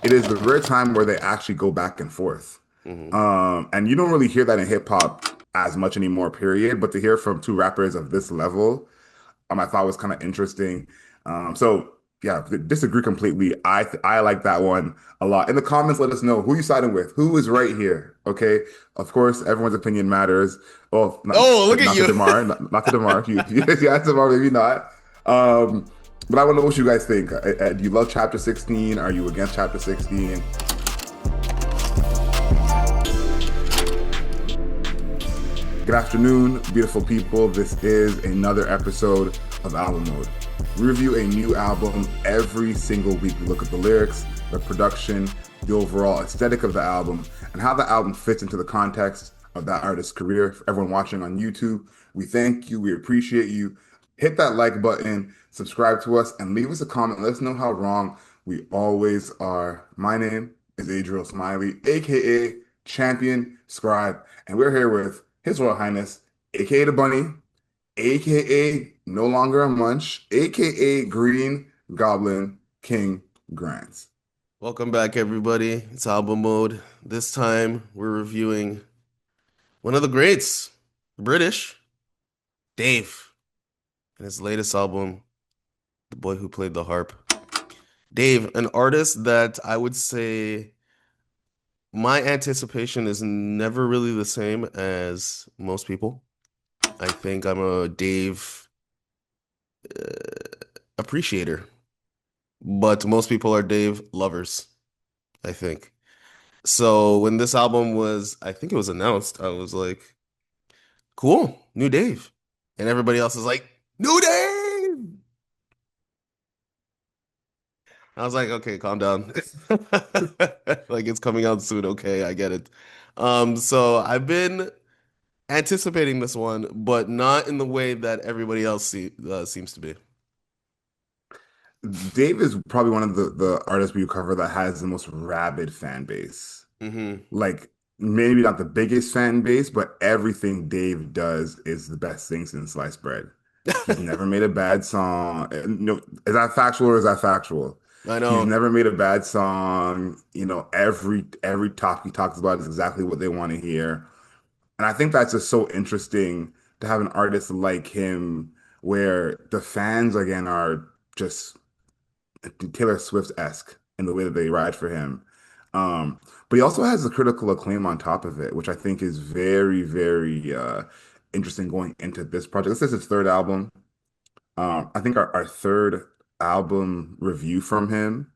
it is the rare time where they actually go back and forth. Hmm. And you don't really hear that in hip hop as much anymore, period. But to hear from two rappers of this level, I thought was kind of interesting. So yeah, disagree completely. I like that one a lot. In the comments, let us know who you siding with. Who is right here? Okay. Of course, everyone's opinion matters. Well, Oh, look at not to you. Demar, not to Demar. If you yeah, Demar, maybe not. Um, but I want to know what you guys think. Do you love Chapter 16? Are you against Chapter 16? Good afternoon, beautiful people. This is another episode of Album Mode. We review a new album every single week. We look at the lyrics, the production, the overall aesthetic of the album, and how the album fits into the context of that artist's career. For everyone watching on YouTube, we thank you. We appreciate you. Hit that like button, subscribe to us, and leave us a comment. Let us know how wrong we always are. My name is Adriel Smiley, aka Champion Scribe, and we're here with his Royal Highness, aka the Bunny, aka No Longer a Munch, aka Green Goblin King Grants. Welcome back, everybody. It's album mode. This time we're reviewing one of the greats, British, Dave, and his latest album, The Boy Who Played the Harp. Dave, an artist that I would say my anticipation is never really the same as most people. I think I'm a Dave appreciator, but most people are Dave lovers, I think. So when this album was, I think it was announced, I was like, cool, new Dave. And everybody else is like, new Dave. I was like, okay, calm down. Like it's coming out soon. Okay, I get it. So I've been anticipating this one, but not in the way that everybody else seems to be. Dave is probably one of the artists we cover that has the most rabid fan base. Hmm. Like, maybe not the biggest fan base, but everything Dave does is the best thing since sliced bread. He's never made a bad song. No, is that factual or is that factual? I He's know. never made a bad song. Every topic he talks about is exactly what they want to hear. And I think that's just so interesting to have an artist like him where the fans again are just Taylor Swift-esque in the way that they ride for him. But he also has the critical acclaim on top of it, which I think is very, very interesting going into this project. This is his third album. I think our third album review from him.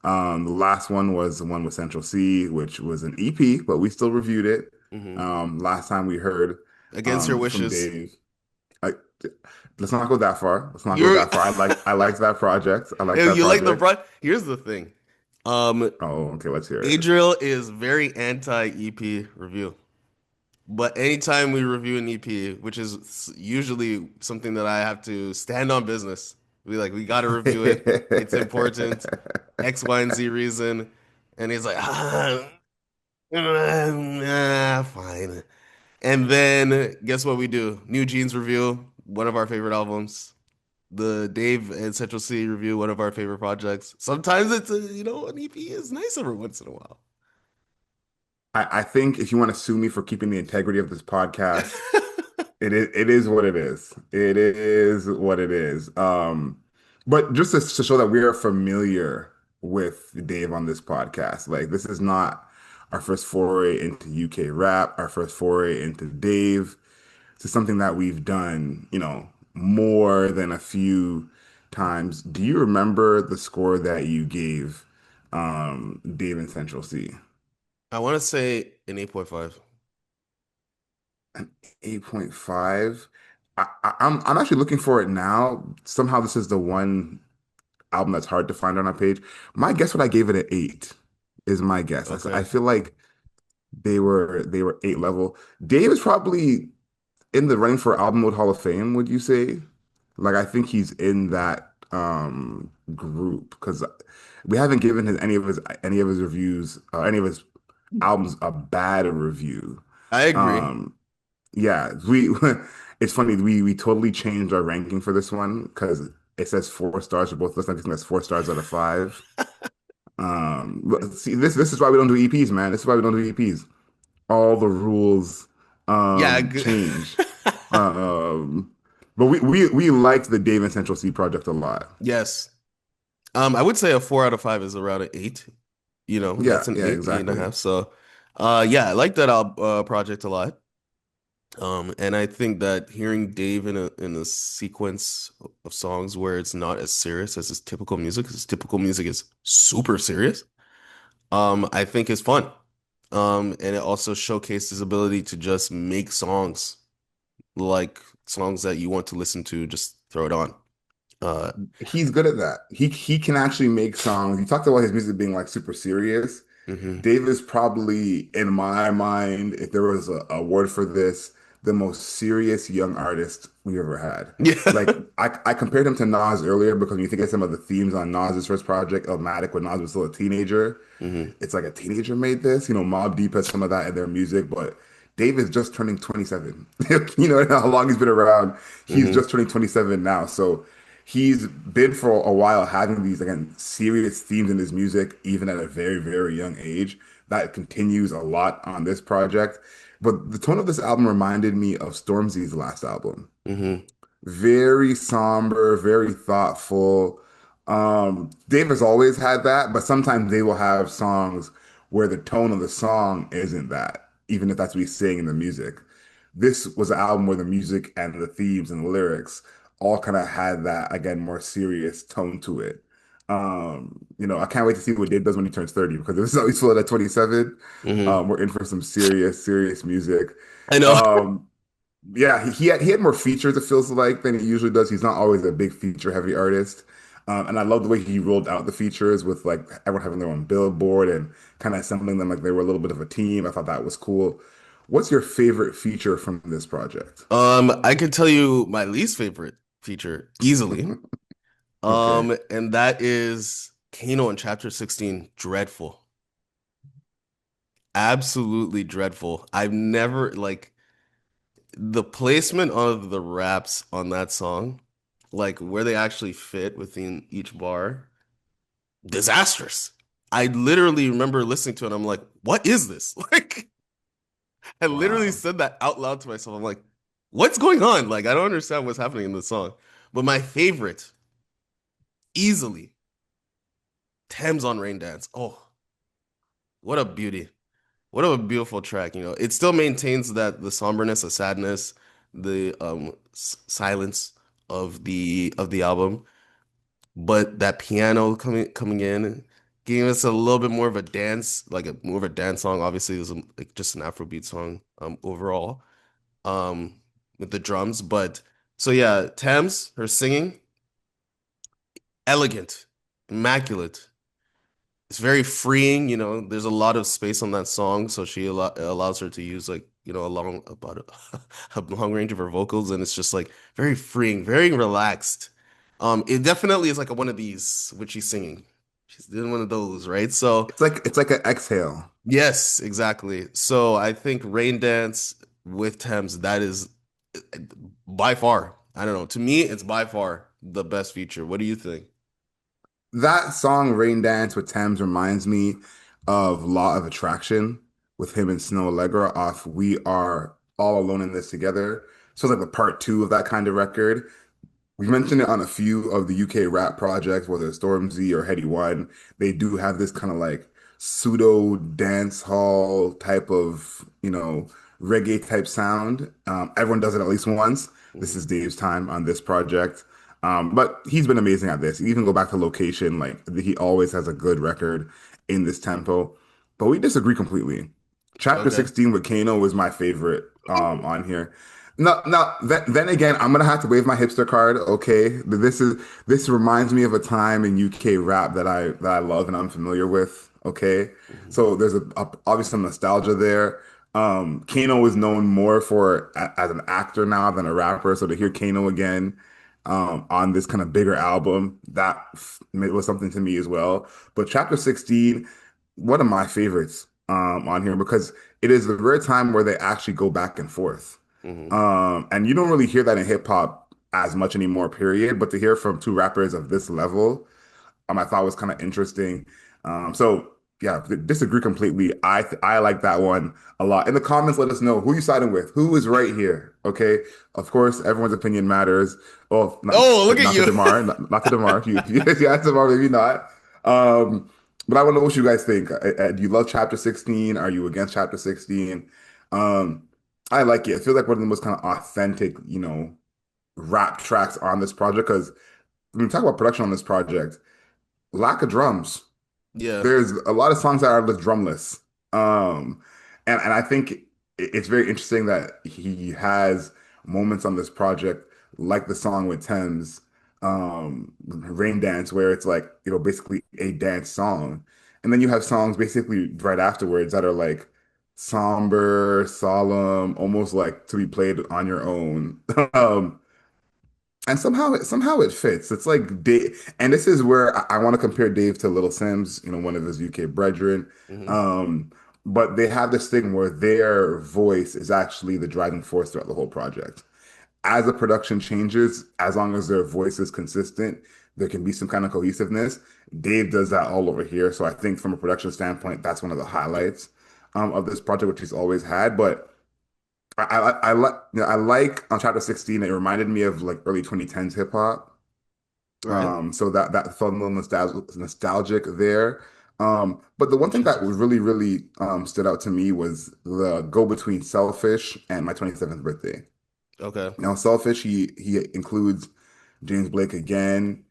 The last one was the one with Central C, which was an EP, but we still reviewed it. Hmm. Last time we heard Against your from wishes. Dave. I, let's not go that far. Let's not go You're that far. I liked that project. I liked If that you like the project. pro. Here's the thing. Um, Oh, okay, let's hear it. Adriel is very anti-EP review. But anytime we review an EP, which is usually something that I have to stand on business, we got to review it. It's important. X, Y, and Z reason. And he's like, fine. And then guess what we do? New Jeans review, one of our favorite albums. The Dave and Central C review, one of our favorite projects. Sometimes an EP is nice every once in a while. I think if you want to sue me for keeping the integrity of this podcast, it is what it is. It is what it is. But just to show that we are familiar with Dave on this podcast, like this is not our first foray into UK rap, our first foray into Dave. This is something that we've done, more than a few times. Do you remember the score that you gave Dave and Central C? I want to say an 8.5. An 8.5. I'm actually looking for it now. Somehow this is the one album that's hard to find on our page. My guess what I gave it an 8 is my guess. I Okay. feel like they were 8 level. Dave is probably in the running for Album Mode Hall of Fame, would you say? Like I think he's in that group because we haven't given his any of his reviews any of his albums a bad review. I agree. Um yeah, we it's funny we totally changed our ranking for this one because it says 4 stars for both of us. I think that's 4 stars out of 5. But see, this is why we don't do EPs, man. This is why we don't do EPs. All the rules Yeah, change. Um, but we liked the Dave and Central C project a lot. yes. I would say a 4 out of 5 is around an 8. You know, Yeah, that's an yeah, 8, eight and a exactly. half. So, yeah, I like that project a lot. And I think that hearing Dave in a sequence of songs where it's not as serious as his typical music, 'cause his typical music is super serious, I think is fun. And it also showcased his ability to just make songs like songs that you want to listen to, just throw it on. Uh, He's good at that. He can actually make songs. You talked about his music being like super serious. mhm. Dave is probably, in my mind, if there was a word for this, the most serious young artist we ever had. Like Yeah. I compared him to Nas earlier because when you think of some of the themes on Nas's first project, Illmatic, when Nas was still a teenager, hmm it's like a teenager made this. You know, Mobb Deep has some of that in their music, but Dave is just turning 27. You know how long he's been around. He's hmm just turning 27 now. So he's been for a while having these again serious themes in his music, even at a very, very young age. That continues a lot on this project. But the tone of this album reminded me of Stormzy's last album. hmm Very somber, very thoughtful. Dave has always had that, but sometimes they will have songs where the tone of the song isn't that, even if that's what he's saying in the music. This was an album where the music and the themes and the lyrics all kind of had that, again, more serious tone to it. I can't wait to see what Dave does when he turns 30 because if this is how he's feeling at 27, hmm we're in for some serious, serious music. I know. Um, yeah, he had more features, it feels like, than he usually does. He's not always a big feature heavy artist. And I love the way he rolled out the features with like everyone having their own billboard and kind of assembling them like they were a little bit of a team. I thought that was cool. What's your favorite feature from this project? I can tell you my least favorite feature easily. Okay. And that is Kano in Chapter 16. Dreadful. Absolutely dreadful. I've never like the placement of the raps on that song, like where they actually fit within each bar, disastrous. I literally remember listening to it. I'm like, what is this? Like, I literally Wow. said that out loud to myself. I'm like, what's going on? Like, I don't understand what's happening in this song. But my favorite, easily, Thames on Rain Dance. Oh, what a beauty. What a beautiful track, you know. It still maintains that the somberness, the sadness, the silence of the album, but that piano coming in, giving us a little bit more of a dance, like a more of a dance song. Obviously, it was like just an Afrobeat song overall, um, with the drums. But so yeah, Thames, her singing, elegant, immaculate. It's very freeing, you know. There's a lot of space on that song, so she allows her to use like, you know, a long range of her vocals, and it's just like very freeing, very relaxed. It definitely is like one of these when she's singing. She's doing one of those, right? So It's like an exhale. yes, exactly. So I think Rain Dance with Thames, that is by far, I don't know. To me, it's by far the best feature. What do you think? That song Rain Dance with Thames reminds me of Law of Attraction with him and Snow Allegra off We Are All Alone in This Together. So it's like the part two of that kind of record. We mentioned it on a few of the UK rap projects, whether it's Stormzy or Heady One. They do have this kind of like pseudo dance hall type of, reggae type sound. Everyone does it at least once. This Mhm. is Dave's time on this project. But he's been amazing at this. You even go back to Location, like he always has a good record in this tempo. But we disagree completely. Chapter Okay. 16 with Kano was my favorite on here. No, no. Then again, I'm gonna have to wave my hipster card. Okay, this reminds me of a time in UK rap that I love and I'm familiar with. Okay, Mhm. so there's obviously some nostalgia there. Kano is known more as an actor now than a rapper. So to hear Kano again on this kind of bigger album, was something to me as well. But Chapter 16, one of my favorites on here because it is the rare time where they actually go back and forth. Mhm. And you don't really hear that in hip hop as much anymore, period. But to hear from two rappers of this level, I thought was kind of interesting. So yeah, disagree completely. I like that one a lot. In the comments, let us know who you siding with. Who is right here? Okay. Of course, everyone's opinion matters. Well, Oh, look at not to you. Demar, not to Demar. You, yeah, Demar, maybe not. Um, but I want to know what you guys think. Do you love Chapter 16? Are you against Chapter 16? Um, I like it. I feel like one of the most kind of authentic, rap tracks on this project. Because when we talk about production on this project, lack of drums. Yeah. There's a lot of songs that are just drumless. Um, and I think it's very interesting that he has moments on this project, like the song with Thames, Rain Dance, where it's like, basically a dance song. And then you have songs basically right afterwards that are like somber, solemn, almost like to be played on your own. And somehow it fits. It's like Dave, and this is where I want to compare Dave to Little Sims, one of his UK brethren. Hmm. Um, but they have this thing where their voice is actually the driving force throughout the whole project. As the production changes, as long as their voice is consistent, there can be some kind of cohesiveness. Dave does that all over here. So I think from a production standpoint, that's one of the highlights of this project, which he's always had. But I like I like on Chapter 16. It reminded me of like early 2010s hip hop. Right. So that felt a little nostalgic there. But the one thing that Interesting. really stood out to me was the go between Selfish and My 27th Birthday. Okay. Now, Selfish, he includes James Blake again.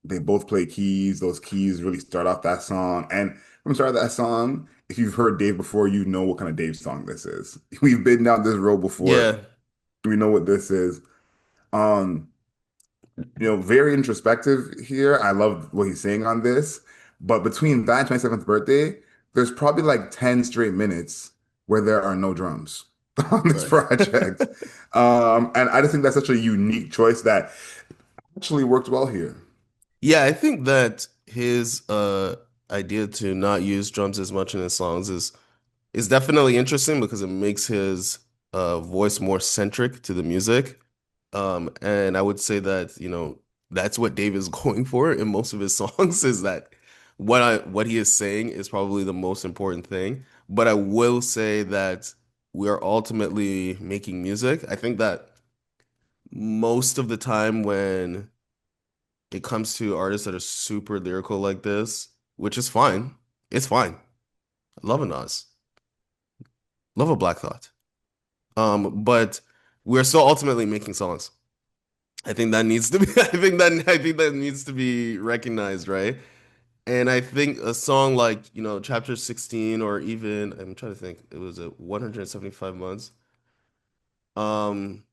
They both play keys. Those keys really start off that song. And from the start of that song, if you've heard Dave before, you know what kind of Dave song this is. We've been down this road before. Yeah. We know what this is. Um, very introspective here. I love what he's saying on this. But between that and 27th birthday, there's probably like 10 straight minutes where there are no drums on this Right. project. And I just think that's such a unique choice that actually worked well here. Yeah, I think that his idea to not use drums as much in his songs is definitely interesting because it makes his voice more centric to the music. And I would say that, that's what Dave is going for in most of his songs is that what he is saying is probably the most important thing. But I will say that we are ultimately making music. I think that most of the time when it comes to artists that are super lyrical like this, which is fine, it's fine. Love a Nas, love a Black Thought. But we're still ultimately making songs. I think that needs to be I think that needs to be recognized, right? And I think a song like, Chapter 16 or even I'm trying to think, it was a 175 months. Um,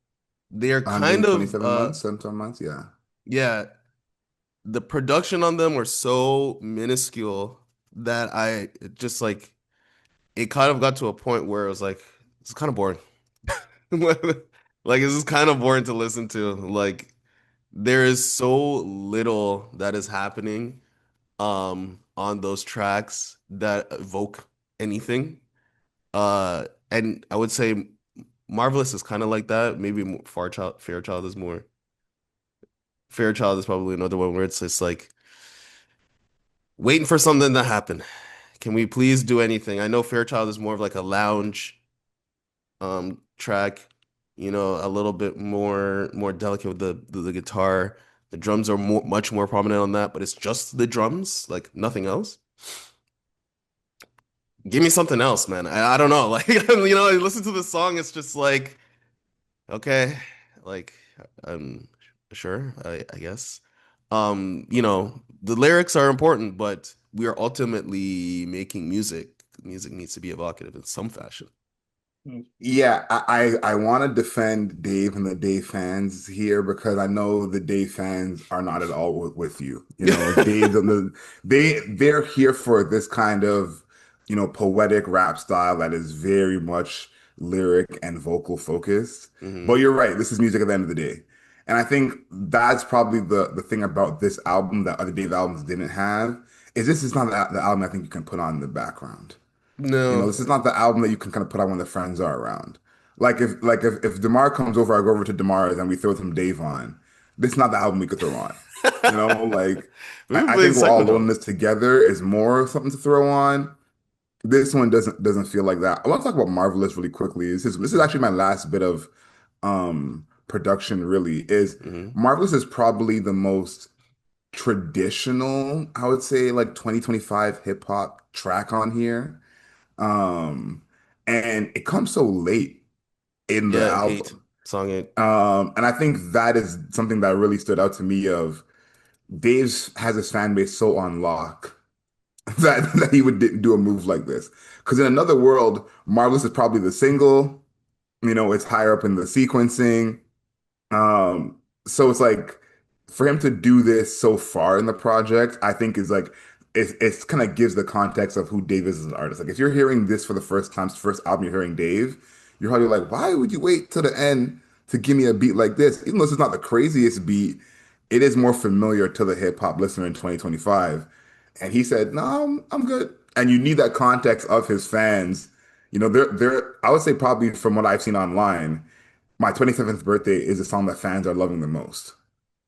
they're kind of 127 months, 17 months, yeah. yeah, the production on them were so minuscule that I just like it kind of got to a point where it was like it's kind of boring. Like it's just kind of boring to listen to. Like there is so little that is happening on those tracks that evoke anything. And I would say Marvelous is kind of like that. Maybe Fairchild is more. Fairchild is probably another one where it's just like waiting for something to happen. Can we please do anything? I know Fairchild is more of like a lounge track, a little bit more delicate with the guitar. The drums are much more prominent on that, but it's just the drums, like nothing else. Give me something else, man. I don't know. Like, I listen to the song, it's just like, okay, like, I'm sure, I guess. The lyrics are important, but we are ultimately making music. Music needs to be evocative in some fashion. Yeah, I want to defend Dave and the Dave fans here because I know the Dave fans are not at all with you. Dave, they're here for this kind of, poetic rap style that is very much lyric and vocal focused. But Hmm. you're right, this is music at the end of the day. And I think that's probably the thing about this album that other Dave albums didn't have, is this is not the album I think you can put on in the background. No. This is not the album that you can kind of put on when the friends are around. Like if Demar comes over, I go over to Demar's and we throw some Dave on. this is not the album we could throw on. Like We've been I playing think we're all psycho. alone in this together is more something to throw on. This one doesn't feel like that. I want to talk about Marvelous really quickly. This is actually my last bit of production really is Hmm. Marvelous is probably the most traditional, I would say, like 2025 hip hop track on here. Um, and it comes so late in the Yeah, eight. album. Song eight. And I think that is something that really stood out to me of Dave's has his fan base so on lock that he would do a move like this. Because in another world, Marvelous is probably the single, it's higher up in the sequencing. Um, so it's like for him to do this so far in the project, I think is like it's kind of gives the context of who Dave is as an artist. Like if you're hearing this for the first time, first album you're hearing Dave, you're probably like, why would you wait till the end to give me a beat like this? Even though this is not the craziest beat, it is more familiar to the hip hop listener in 2025. And he said, no, I'm good. And you need that context of his fans. They're I would say probably from what I've seen online my 27th birthday is a song that fans are loving the most,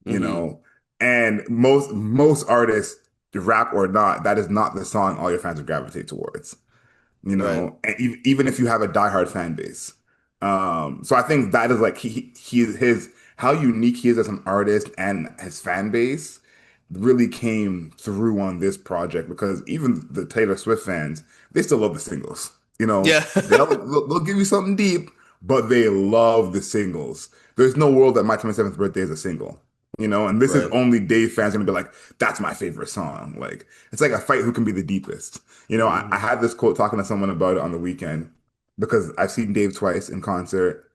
you Hmm. know? And most artists, rap or not, that is not the song all your fans would gravitate towards, Right. and even if you have a diehard fan base. So I think that is like his how unique he is as an artist and his fan base really came through on this project because even the Taylor Swift fans, they still love the singles. Yeah. They'll give you something deep, but they love the singles. There's no world that my 27th birthday is a single. And this is Right. only Dave fans gonna be like, that's my favorite song. Like it's like a fight who can be the deepest. I Hmm. had this quote talking to someone about it on the weekend because I've seen Dave twice in concert.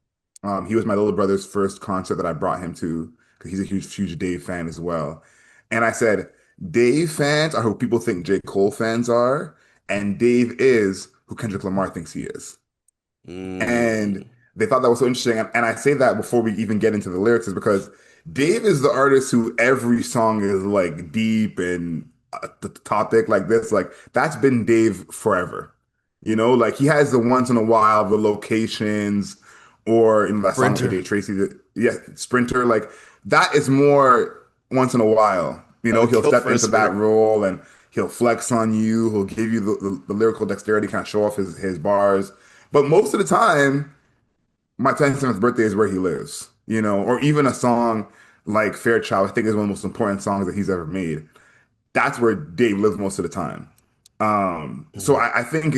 He was my little brother's first concert that I brought him to because he's a huge Dave fan as well. And I said, Dave fans are who people think J. Cole fans are, and Dave is who Kendrick Lamar thinks he is. And Mm. they thought that was so interesting. And I say that before we even get into the lyrics, is because Dave is the artist who every song is like deep and the topic like this. Like that's been Dave forever. Like he has the once in a while, the locations, or in that song with Sprinter. AJ Tracy, yeah, Sprinter. Like that is more once in a while. I would He'll kill step for a into that sprinter. role and he'll flex on you. He'll give you the lyrical dexterity, kind of show off his bars. But most of the time, my 27th birthday is where he lives, or even a song like Fairchild, I think is one of the most important songs that he's ever made. That's where Dave lives most of the time. So Mhm. I think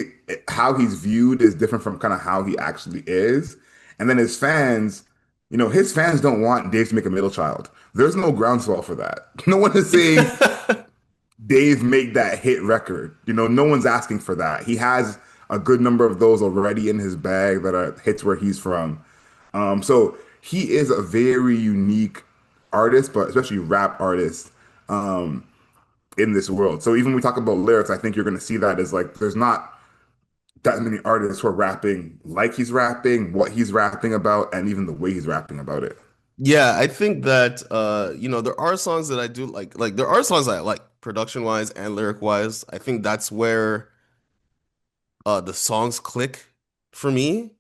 how he's viewed is different from kind of how he actually is. And then his fans don't want Dave to make a middle child. There's no groundswell for that. No one is saying Dave make that hit record. No one's asking for that. He has a good number of those already in his bag that are hits where he's from. So he is a very unique artist, but especially rap artist in this world. So even when we talk about lyrics, I think you're going to see that as like there's not that many artists who are rapping like he's rapping, what he's rapping about, and even the way he's rapping about it. Yeah, I think that there are songs that I do like. Like there are songs I like production wise and lyric wise. I think that's where the songs click for me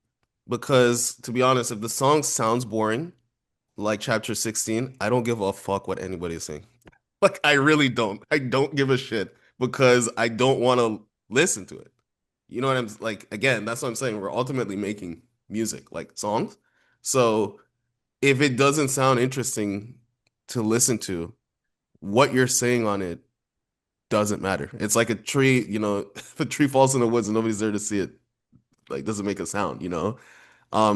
because to be honest, if the song sounds boring, like chapter 16, I don't give a fuck what anybody's saying. Like I really don't. I don't give a shit because I don't want to listen to it. You know what I'm like again, that's what I'm saying. We're ultimately making music, like songs. So if it doesn't sound interesting to listen to, what you're saying on it doesn't matter. It's like a tree, if a tree falls in the woods and nobody's there to see it, like doesn't make a sound.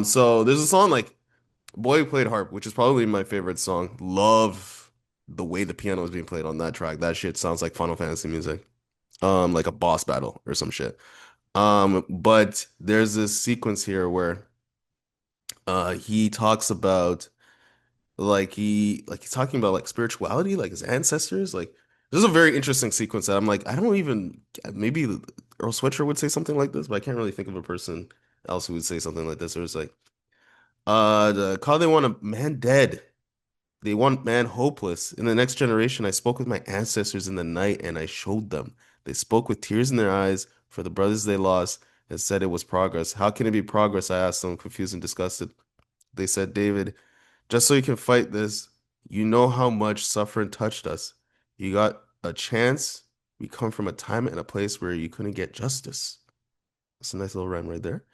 So there's a song like Boy Who Played Harp, which is probably my favorite song. Love the way the piano is being played on that track. That shit sounds like Final Fantasy music. Like a boss battle or some shit. But there's this sequence here where he talks about he's talking about like spirituality, like his ancestors. Like this is a very interesting sequence that I'm like, I don't even maybe Earl Sweatshirt would say something like this, but I can't really think of a person else who would say something like this. Or it's like, the call they want a man dead. They want man hopeless. In the next generation, I spoke with my ancestors in the night and I showed them. They spoke with tears in their eyes for the brothers they lost and said it was progress. How can it be progress? I asked them, confused and disgusted. They said, David, just so you can fight this, You know how much suffering touched us. You got a chance. We come from a time and a place where you couldn't get justice. That's a nice little rhyme right there.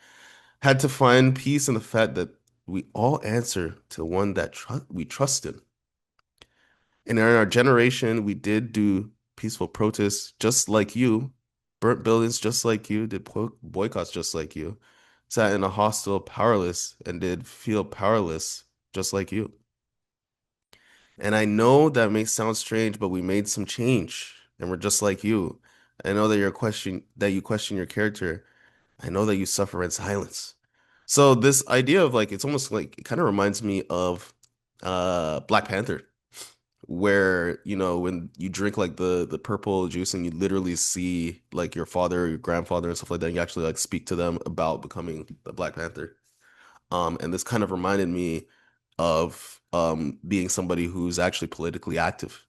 Had to find peace in the fact that we all answer to one that we trusted. And in our generation, we did do peaceful protests just like you, burnt buildings just like you, did boycotts just like you, sat in a hostel powerless and did feel powerless just like you. And I know that may sound strange, but we made some change and we're just like you. I know that you question your character. I know that you suffer in silence. So this idea of like it's almost like it kind of reminds me of Black Panther, where when you drink like the purple juice and you literally see like your father or your grandfather and stuff like that, and you actually like speak to them about becoming the Black Panther. And this kind of reminded me of being somebody who's actually politically active.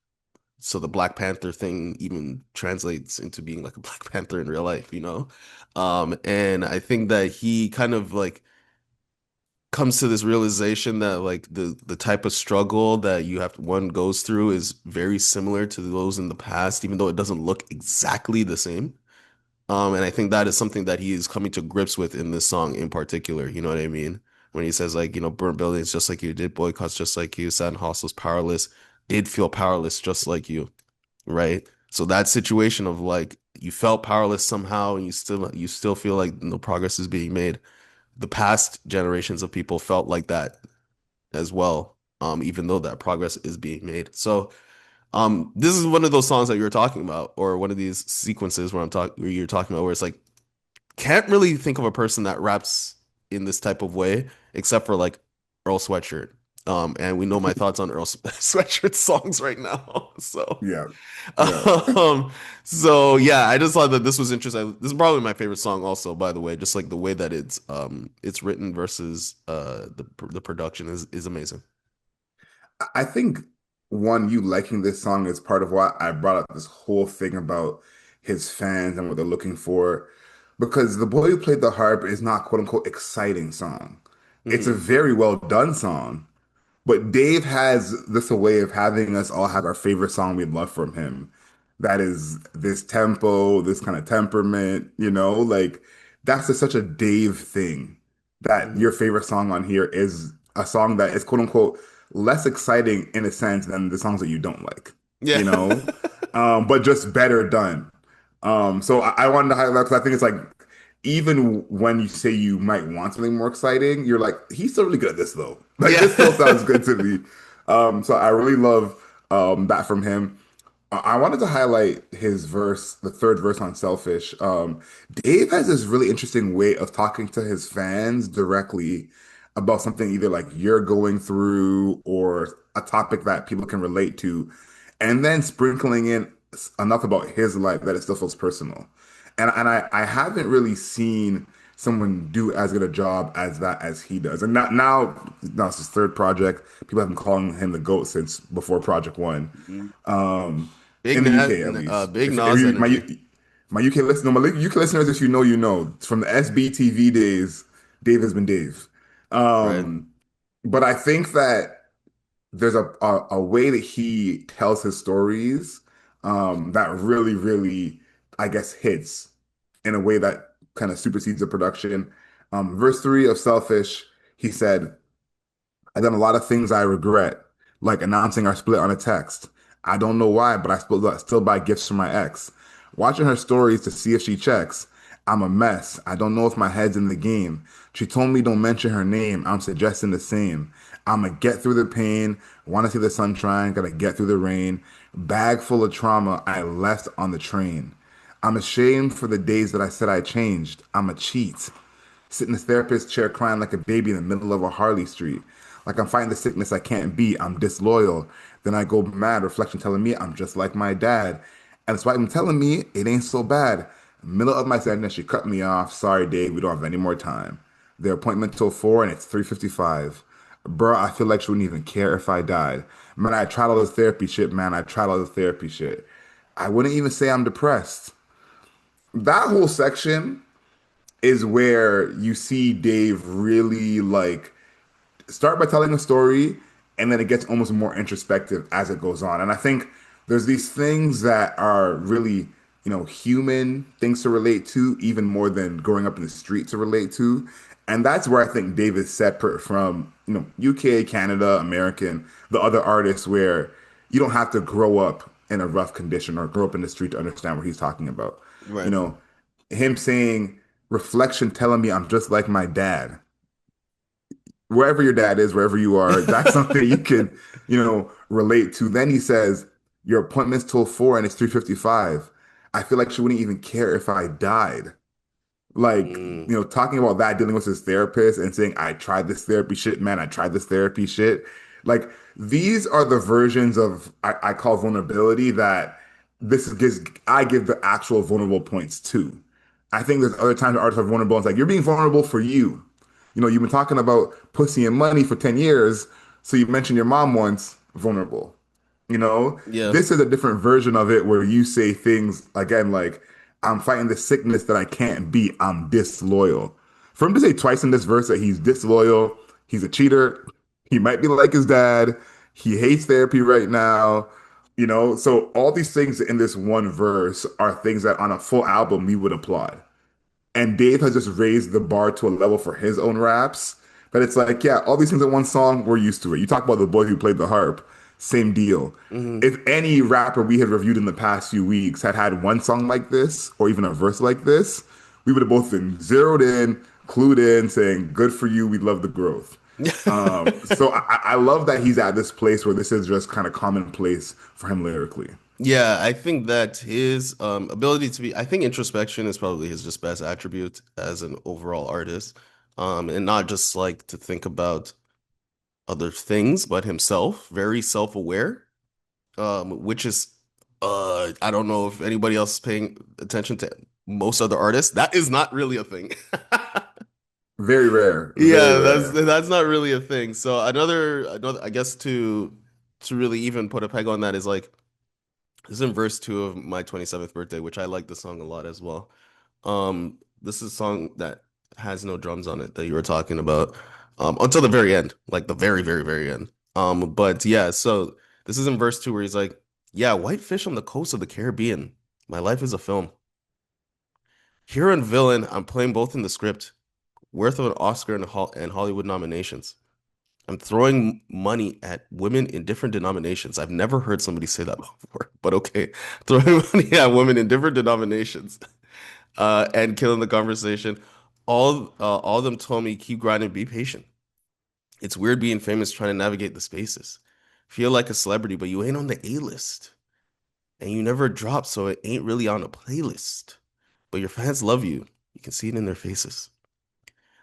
So the Black Panther thing even translates into being like a Black Panther in real life, you know? And I think that he kind of like comes to this realization that like the type of struggle that one goes through is very similar to those in the past, even though it doesn't look exactly the same. And I think that is something that he is coming to grips with in this song in particular. You know what I mean? When he says like, burnt buildings just like you did, boycotts just like you, sat in hostels powerless, did feel powerless just like you, right? So that situation of like you felt powerless somehow and you still feel like no progress is being made. The past generations of people felt like that as well, even though that progress is being made. So this is one of those songs that you're talking about, or one of these sequences where you're talking about where it's like can't really think of a person that raps in this type of way except for like Earl Sweatshirt. And we know my thoughts on Earl Sweatshirt songs right now. So, Yeah, yeah. um, so yeah, I just thought that this was interesting. This is probably my favorite song also, by the way, just like the way that it's written versus the production is amazing. I think one, you liking this song is part of why I brought up this whole thing about his fans and what they're looking for. Because The Boy Who Played the Harp is not quote unquote exciting song. It's a Hmm. very well done song. But Dave has this a way of having us all have our favorite song we love from him. That is this tempo, this kind of temperament, like that's just such a Dave thing. That Hmm. your favorite song on here is a song that is quote unquote less exciting in a sense than the songs that you don't like, Yeah. you know, but just better done. So I wanted to highlight because I think it's like even when you say you might want something more exciting, you're like, he's still really good at this though. Like Yeah. this still sounds good to me. So I really love that from him. I wanted to highlight his verse, the third verse on Selfish. Dave has this really interesting way of talking to his fans directly about something either like you're going through or a topic that people can relate to, and then sprinkling in enough about his life that it still feels personal. And I haven't really seen someone do as good a job as that as he does. And not now it's his third project. People have been calling him the GOAT since before Project One. Mhm. Um, Big in the Nas, UK at least. Big If Nas you energy, my UK listener, my UK listeners, if you know. From the SBTV days, Dave has been Dave. right? Um, but I think that there's a way that he tells his stories that really, really, I guess, hits in a way that kind of supersedes the production. Verse three of Selfish, he said, I've done a lot of things I regret, like announcing our split on a text. I don't know why, but I still buy gifts for my ex. Watching her stories to see if she checks. I'm a mess. I don't know if my head's in the game. She told me don't mention her name. I'm suggesting the same. I'ma get through the pain. Want to see the sunshine. Gotta get through the rain. Bag full of trauma I left on the train. I'm ashamed for the days that I said I changed. I'm a cheat. Sit in the therapist's chair crying like a baby in the middle of a Harley Street. Like I'm fighting the sickness I can't beat. I'm disloyal. Then I go mad, reflection telling me I'm just like my dad. And despite him telling me it ain't so bad. Middle of my sentence, she cut me off. Sorry, Dave, we don't have any more time. Their appointment till 4 and it's 3:55. Bro, I feel like she wouldn't even care if I died. Man, I tried all this therapy shit, man. I tried all this therapy shit. I wouldn't even say I'm depressed. That whole section is where you see Dave really like start by telling a story and then it gets almost more introspective as it goes on. And I think there's these things that are really, human things to relate to, even more than growing up in the street to relate to. And that's where I think Dave is separate from, UK, Canada, American, the other artists where you don't have to grow up in a rough condition or grow up in the street to understand what he's talking about. You Right. know, him saying reflection telling me I'm just like my dad. Wherever your dad is, wherever you are, that's something you can, relate to. Then he says, your appointment's till 4 and it's 3:55. I feel like she wouldn't even care if I died. Like, Mm, talking about that, dealing with his therapist and saying, I tried this therapy shit, man, I tried this therapy shit. Like, these are the versions of I call vulnerability that I give the actual vulnerable points to. I think there's other times artists are vulnerable. It's like, you're being vulnerable for you. You've been talking about pussy and money for 10 years. So you mentioned your mom once, vulnerable. yeah. This is a different version of it where you say things again like, I'm fighting the sickness that I can't beat. I'm disloyal. For him to say twice in this verse that he's disloyal, he's a cheater, he might be like his dad, he hates therapy right now, so all these things in this one verse are things that on a full album we would applaud. And Dave has just raised the bar to a level for his own raps that it's like, yeah, all these things in one song, we're used to it. You talk about the boy who played the harp, same deal. Hmm. If any rapper we had reviewed in the past few weeks had one song like this, or even a verse like this, we would have both been zeroed in, clued in, saying, good for you, we love the growth. So I love that he's at this place where this is just kind of commonplace for him lyrically. Yeah, I think that his ability to be, I think introspection is probably his just best attribute as an overall artist. And not just like to think about other things, but himself, very self-aware, which is I don't know if anybody else is paying attention to most other artists. That is not really a thing. Very rare, very Yeah, that's rare. that's not really a thing. So another I guess to really even put a peg on that is like this is in verse 2 of my 27th birthday, which I like the song a lot as well. This is a song that has no drums on it that you were talking about. Until the very end, like the very, very, very end. But yeah, so this is in verse 2 where he's like, yeah, white fish on the coast of the Caribbean. My life is a film. Hero and villain, I'm playing both in the script, worth of an Oscar and Hollywood nominations. I'm throwing money at women in different denominations. I've never heard somebody say that before, but okay. Throwing money at women in different denominations, and killing the conversation. All of them told me keep grinding, be patient. It's weird being famous trying to navigate the spaces. Feel like a celebrity, but you ain't on the A list, and you never drop, so it ain't really on a playlist. But your fans love you. You can see it in their faces.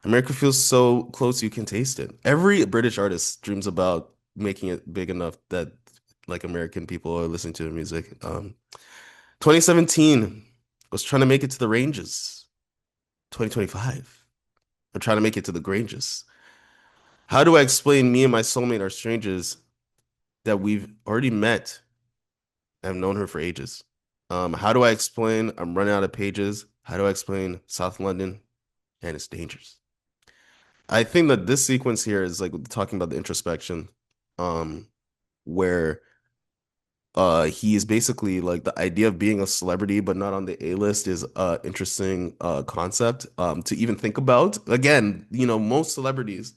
America feels so close you can taste it. Every British artist dreams about making it big enough that like American people are listening to their music. 2017 was trying to make it to the ranges. 2025, I'm trying to make it to the Granges. How do I explain me and my soulmate are strangers that we've already met and have known her for ages? How do I explain I'm running out of pages? How do I explain South London and its dangers? I think that this sequence here is like talking about the introspection, um, where he is basically like the idea of being a celebrity but not on the A list is a interesting concept to even think about. Again, most celebrities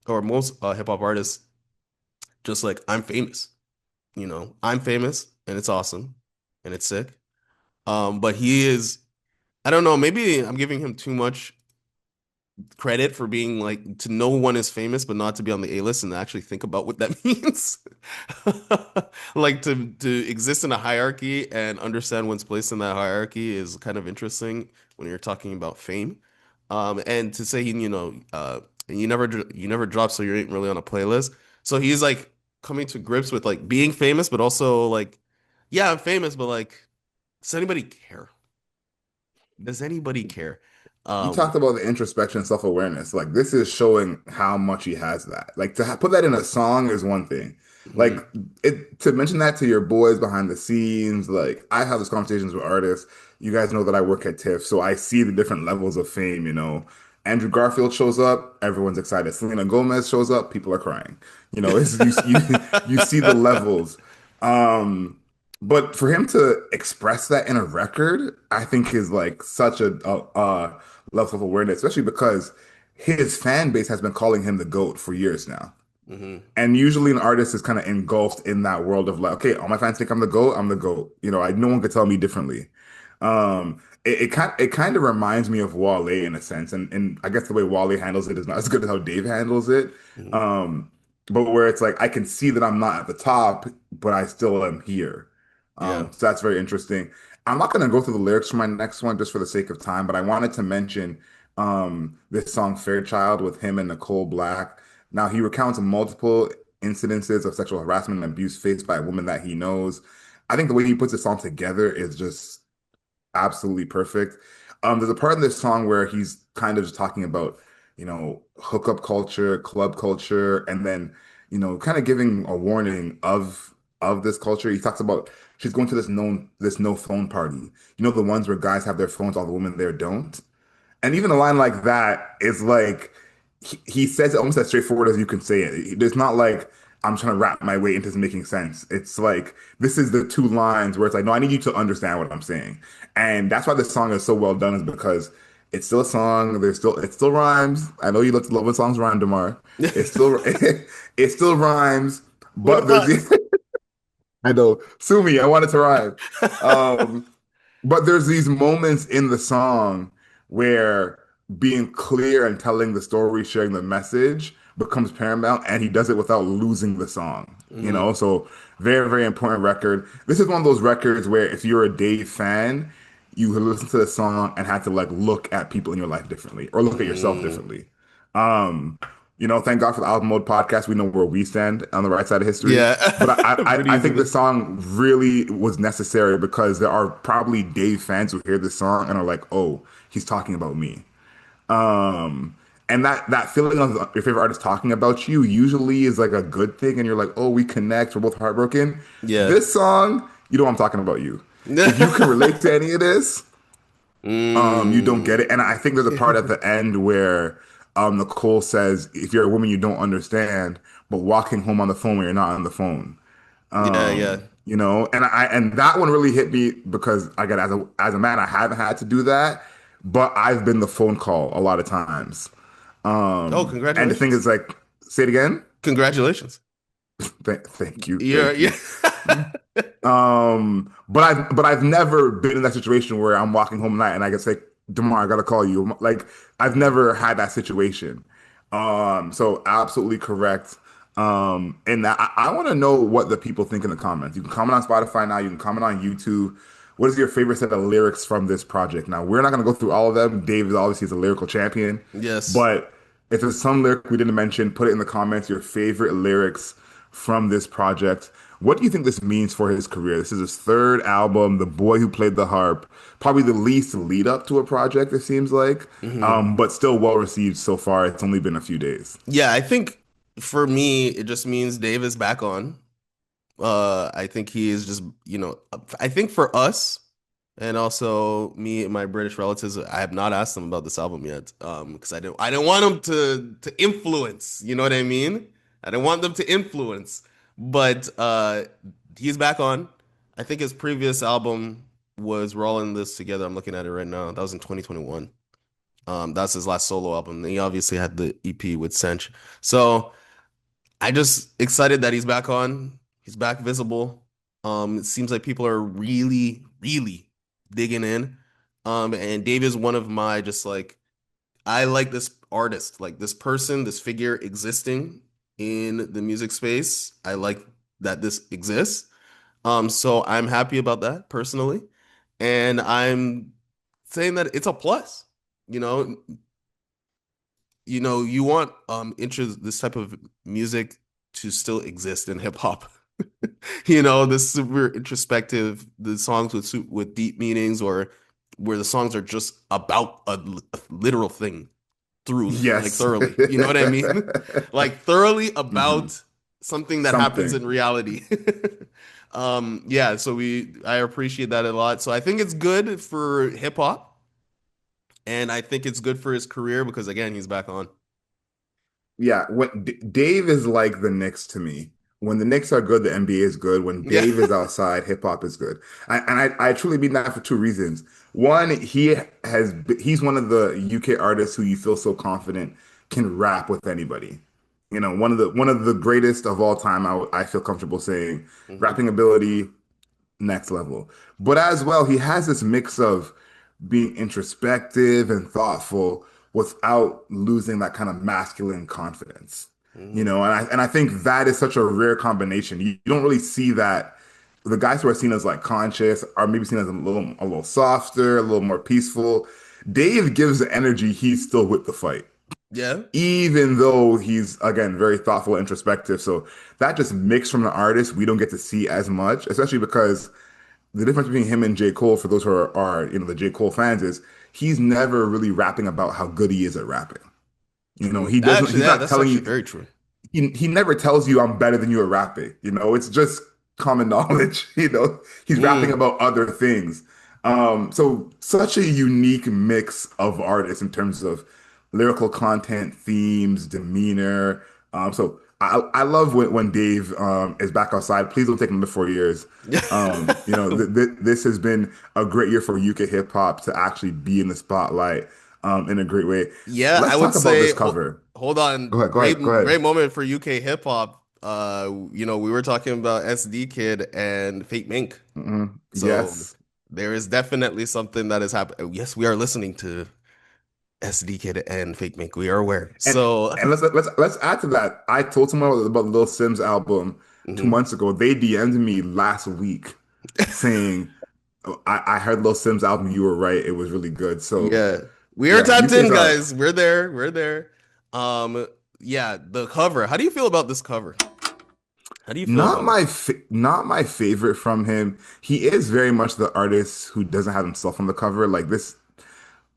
or most hip hop artists just like I'm famous, I'm famous and it's awesome and it's sick. But he is, I don't know, maybe I'm giving him too much credit for being like to know one is famous but not to be on the A list and actually think about what that means. Like to exist in a hierarchy and understand one's place in that hierarchy is kind of interesting when you're talking about fame. And to say you never drop so you ain't really on a playlist. So he's like coming to grips with like being famous but also like yeah, I'm famous but like does anybody care? Does anybody care? You talked about the introspection, self awareness. Like this is showing how much he has that. Like put that in a song is one thing. Like Mhm. to mention that to your boys behind the scenes. Like I have these conversations with artists. You guys know that I work at TIFF, so I see the different levels of fame. Andrew Garfield shows up, everyone's excited. Selena Gomez shows up, people are crying. It's you see the levels. Um, but for him to express that in a record, I think is like such a level of awareness, especially because his fan base has been calling him the GOAT for years now. Hmm. And usually an artist is kind of engulfed in that world of like, okay, all my fans think I'm the GOAT, I'm the GOAT. No one could tell me differently. It kind of reminds me of Wale in a sense, and I guess the way Wale handles it is not as good as how Dave handles it. Hmm. Um, but where it's like I can see that I'm not at the top, but I still am here. Yeah. So that's very interesting. I'm not going to go through the lyrics for my next one just for the sake of time, but I wanted to mention this song Fairchild with him and Nicole Black. Now he recounts multiple incidences of sexual harassment and abuse faced by a woman that he knows. I think the way he puts this song together is just absolutely perfect. There's a part in this song where he's kind of just talking about, hookup culture, club culture, and then, kind of giving a warning of this culture. He talks about she's going to this no phone party. The ones where guys have their phones, all the women there don't. And even a line like that is like he says it almost as straightforward as you can say it. It's not like I'm trying to wrap my way into this making sense. It's like this is the two lines where it's like, no, I need you to understand what I'm saying. And that's why this song is so well done, is because it's still a song. It still rhymes. I know you love when songs rhyme, Demar. It still it still rhymes, What but there's about? the I know. Sue me, I want it to rhyme. Um, but there's these moments in the song where being clear and telling the story, sharing the message becomes paramount, and he does it without losing the song. Hmm. So very, very important record. This is one of those records where if you're a Dave fan, you listen to the song and have to like look at people in your life differently or look at yourself Hmm. differently. Um, thank God for the Album Mode podcast. We know where we stand on the right side of history. Yeah. But Pretty I think easily. the song really was necessary because there are probably Dave fans who hear this song and are like, oh, he's talking about me. Um, and that feeling of your favorite artist talking about you usually is like a good thing, and you're like, oh, we connect, we're both heartbroken. Yeah. This song, I'm talking about you. If you can relate to any of this, you don't Mm. get it. And I think there's a part at the end where Nicole says, if you're a woman, you don't understand, but walking home on the phone when you're not on the phone. Yeah, yeah. And that one really hit me because again, as a man, I haven't had to do that, but I've been the phone call a lot of times. Oh, And the thing congratulations. is like, say it again. Congratulations. Thank you, Yeah, thank yeah. you. But I've never been in that situation where I'm walking home at night and I can say, Demar, I gotta call you. Like I've never had that situation. So absolutely correct. And that I want to know what the people think in the comments. You can comment on Spotify now. You can comment on YouTube. What is your favorite set of lyrics from this project? Now we're not gonna go through all of them. Dave is obviously is a lyrical champion, Yes. but if there's some lyric we didn't mention, put it in the comments. Your favorite lyrics from this project. What do you think this means for his career? This is his third album, The Boy Who Played the Harp. Probably the least lead up to a project, it seems like, Hmm. but still well received so far. It's only been a few days. Yeah, I think for me, it just means Dave is back on. I think he is just, I think for us and also me and my British relatives, I have not asked them about this album yet. Because I didn't want them to influence, you know what I mean? I didn't want them to influence. But he's back on. I think his previous album was We're All in This Together. I'm looking at it right now. That was in 2021. That's his last solo album. He obviously had the EP with Sench. So I just excited that he's back on. He's back visible. It seems like people are really, really digging in. And Dave is one of my just like I like this artist, like this person, this figure existing in the music space. I like that this exists. So I'm happy about that personally. And I'm saying that it's a plus. You know, you want interest this type of music to still exist in hip hop. This super introspective, the songs with deep meanings, or where the songs are just about a literal thing through like Yes. thoroughly. You know what I mean? Like thoroughly Mhm. about something that happens Something. in reality. Yeah, so I appreciate that a lot. So I think it's good for hip hop. And I think it's good for his career because again, he's back on. Yeah, when Dave is like the Knicks to me. When the Knicks are good, the NBA is good. When Yeah. Dave is outside, hip hop is good. I truly mean that for two reasons. One, he's one of the UK artists who you feel so confident can rap with anybody. You know, one of the greatest of all time. I feel comfortable saying hmm rapping ability next level. But as well, he has this mix of being introspective and thoughtful without losing that kind of masculine confidence. You hmm know, and I think that is such a rare combination. You don't really see that. The guys who are seen as like conscious are maybe seen as a little softer, a little more peaceful. Dave gives the energy he's still with the fight, Yeah. even though he's again very thoughtful, introspective. So that just mix from the artist we don't get to see as much, especially because the difference between him and J. Cole, for those who are the J. Cole fans, is he's never really rapping about how good he is at rapping. You know, True. he doesn't. Actually, He's yeah, not that's telling actually you. very true. He never tells you I'm better than you at rapping. You know, it's just common knowledge. You know, he's rapping Mm. about other things. So such a unique mix of artists in terms of lyrical content, themes, demeanor. So I love when Dave is back outside. Please don't take another 4 years. This has been a great year for UK hip hop to actually be in the spotlight in a great way. Yeah, I Let's would talk about say this cover. hold on. Go ahead. Go Great ahead. Go ahead. great moment for UK hip hop. We were talking about SD Kid and Fate Mink. So Yes. there is definitely something that is happening. Yes, we are listening to SD Kid and Fate Mink. We are aware. And So and let's add to that. I told someone about the Lil Sims album two mhm. months ago. They DM'd me last week saying, "Oh, I heard Lil Sims album. You were right. It was really good." So Yeah. We are yeah, tapped UK's in, guys. We're there. We're there. Yeah, the cover. How do you feel about this cover? How do you feel about it? not my favorite from him. He is very much the artist who doesn't have himself on the cover. Like this,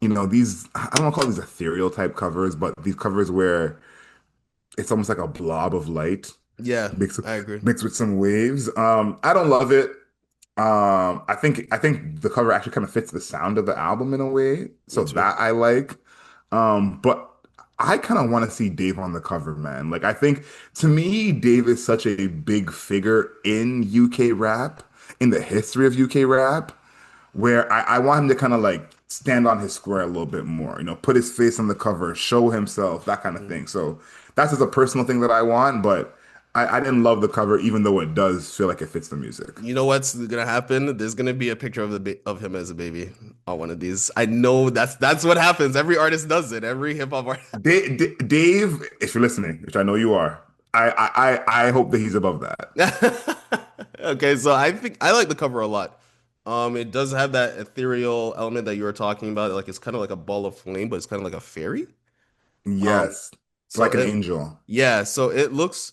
these I don't want to call these ethereal type covers, but these covers where it's almost like a blob of light Yeah, mixed I agree. mixed with some waves. I don't love it. I think the cover actually kind of fits the sound of the album in a way, Me so too. that I like. But I kind of want to see Dave on the cover, man. Like I think to me, Dave is such a big figure in UK rap, in the history of UK rap, where I want him to kind of like stand on his square a little bit more, put his face on the cover, show himself, that kind of Mhm. thing. So that's just a personal thing that I want, but I didn't love the cover, even though it does feel like it fits the music. You know what's gonna happen? There's gonna be a picture of of him as a baby on one of these. I know that's what happens. Every artist does it. Every hip hop artist. Dave, if you're listening, which I know you are, I hope that he's above that. Okay, so I think I like the cover a lot. It does have that ethereal element that you were talking about. Like it's kind of like a ball of flame, but it's kind of like a fairy. Um, Yes, so like an it angel. yeah, so it looks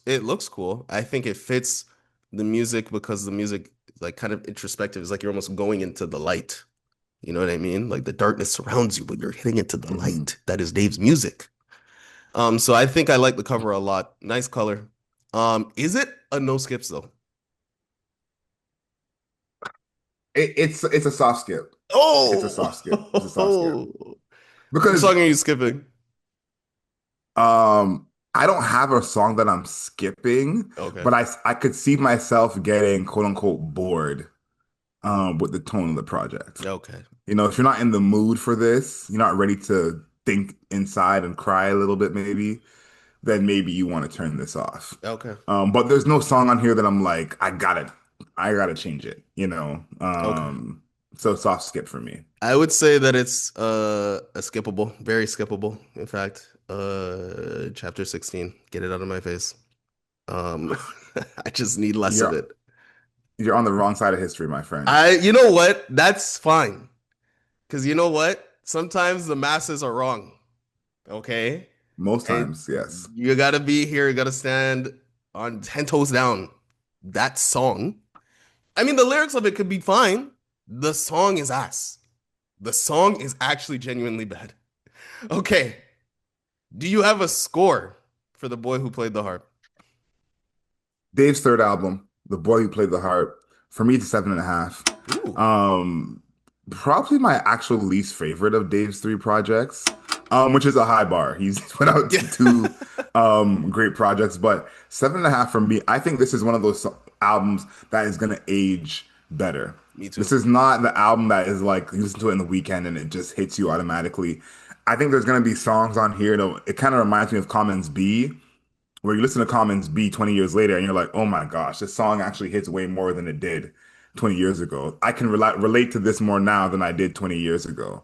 cool. I think it fits the music because the music is like kind of introspective. It's like you're almost going into the light. You know what I mean? Like the darkness surrounds you, but you're hitting into the hmm light. That is Dave's music. So I think I like the cover a lot. Nice color. Is it a no skips though? it's a soft skip. It's a soft skip. It's a soft skip Oh, which because song are you skipping? I don't have a song that I'm skipping, Okay. but I could see myself getting quote unquote bored with the tone of the project. Okay. If you're not in the mood for this, you're not ready to think inside and cry a little bit, maybe, then maybe you want to turn this off. Okay. But there's no song on here that I'm like, I gotta change it. Okay. So soft skip for me. I would say that it's a skippable, very skippable. In fact, chapter 16. Get it out of my face. Um, I just need less of You're it. you're on the wrong side of history, my friend. You know what? That's fine. Because you know what? Sometimes the masses are wrong. Okay. Most And times, yes. you gotta be here, you gotta stand on 10 toes down. That song, I mean, the lyrics of it could be fine. The song is ass. The song is actually genuinely bad. Okay. Do you have a score for the boy who played the harp? Dave's third album, The Boy Who Played the Harp, for me, it's a 7.5. Ooh. Um, Probably my actual least favorite of Dave's three projects, which is a high bar. He's put out Yeah. two great projects, but 7.5 for me, I think this is one of those albums that is going to age better. Me too. This is not the album that is like you listen to it in the weekend and it just hits you automatically. I think there's going to be songs on here that it kind of reminds me of Commons B, where you listen to Commons B 20 years later and you're like, oh my gosh, this song actually hits way more than it did 20 years ago. I can relate to this more now than I did 20 years ago.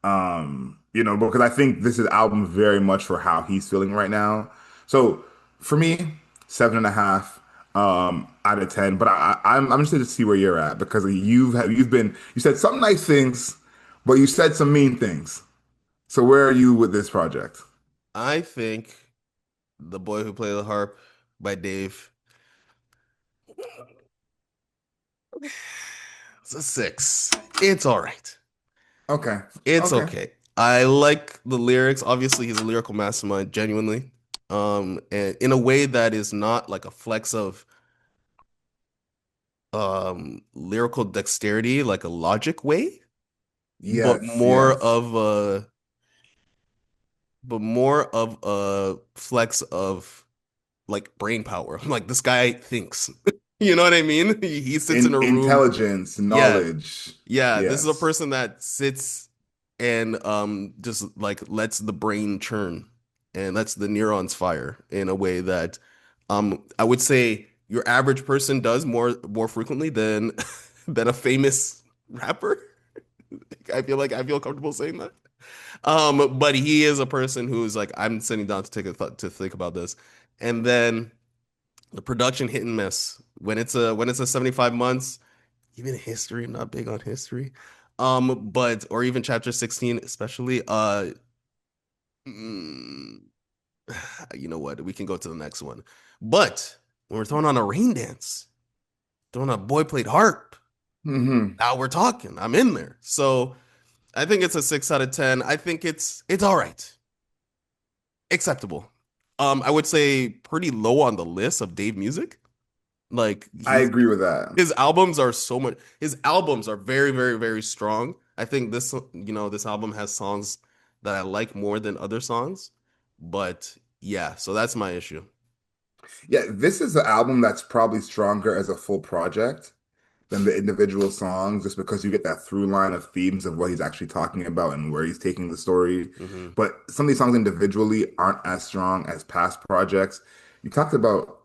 Because I think this is album very much for how he's feeling right now. So for me, 7.5 out of 10. But I'm interested to see where you're at because you said some nice things, but you said some mean things. So where are you with this project? I think The Boy Who Played the Harp by Dave. It's a 6. It's all right. Okay. It's Okay. okay. I like the lyrics. Obviously, he's a lyrical mastermind, genuinely. And in a way that is not like a flex of lyrical dexterity, like a logic way, but Yes, yes. more of a flex of like brain power. Like this guy thinks. You know what I mean? He sits in a room. Intelligence, Yeah, knowledge. yeah. This is a Yes. person that sits and just like lets the brain churn and lets the neurons fire in a way that I would say your average person does more frequently than than a famous rapper. I feel comfortable saying that. But he is a person who's like, I'm sitting down to take a thought to think about this. And then the production hit and miss. When it's a 75 months, even history, I'm not big on history. But or even chapter 16, especially, mm, you know what? We can go to the next one. But when we're throwing on a rain dance, throwing on a boy played harp, Hmm. now we're talking. I'm in there. So I think it's a 6 out of 10. I think it's all right. Acceptable. I would say pretty low on the list of Dave music. Like I he's agree with that. his albums are so much his albums are very, very, very strong. I think this album has songs that I like more than other songs. But yeah, so that's my issue. Yeah, this is an album that's probably stronger as a full project than the individual songs, just because you get that through line of themes of what he's actually talking about and where he's taking the story. Hmm. But some of these songs individually aren't as strong as past projects. You talked about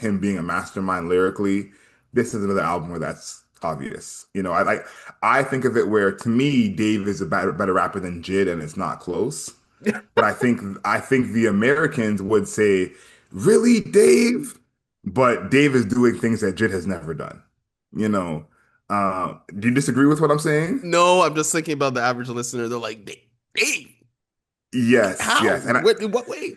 him being a mastermind lyrically. This is another album where that's obvious. I think of it where to me, Dave is a better rapper than Jid, and it's not close. But I think the Americans would say, "Really, Dave?" But Dave is doing things that Jid has never done. You know, do you disagree with what I'm saying? No, I'm just thinking about the average listener. They're like, Dave, Yes, how? yes, In what way?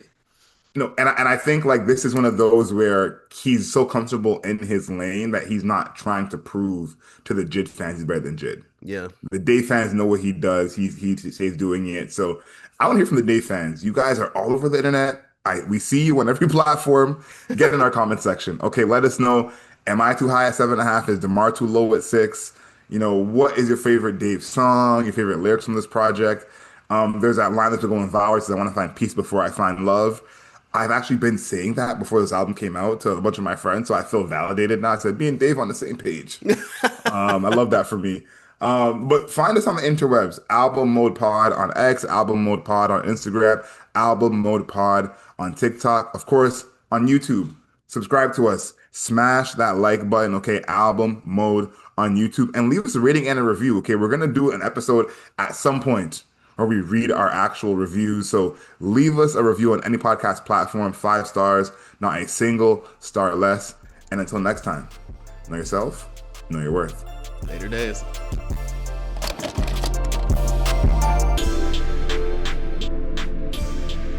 and I think like this is one of those where he's so comfortable in his lane that he's not trying to prove to the Jid fans he's better than Jid. Yeah. The Day fans know what he does. He stays doing it. So I want to hear from the Day fans. You guys are all over the internet. We see you on every platform. Get in our comment section. Okay, let us know. Am I too high at 7.5? Is Demar too low at 6? What is your favorite Dave song? Your favorite lyrics from this project? There's that line that's been going viral. It says, "I want to find peace before I find love." I've actually been saying that before this album came out to a bunch of my friends, so I feel validated now. I said, "Me and Dave on the same page." I love that for me. But find us on the interwebs. Album Mode Pod on X, Album Mode Pod on Instagram, Album Mode Pod on TikTok, of course, on YouTube. Subscribe to us. Smash that like button, okay? Album Mode on YouTube. And leave us a rating and a review, okay? We're going to do an episode at some point where we read our actual reviews. So leave us a review on any podcast platform, 5 stars, not a single star less. And until next time, know yourself, know your worth. Later days.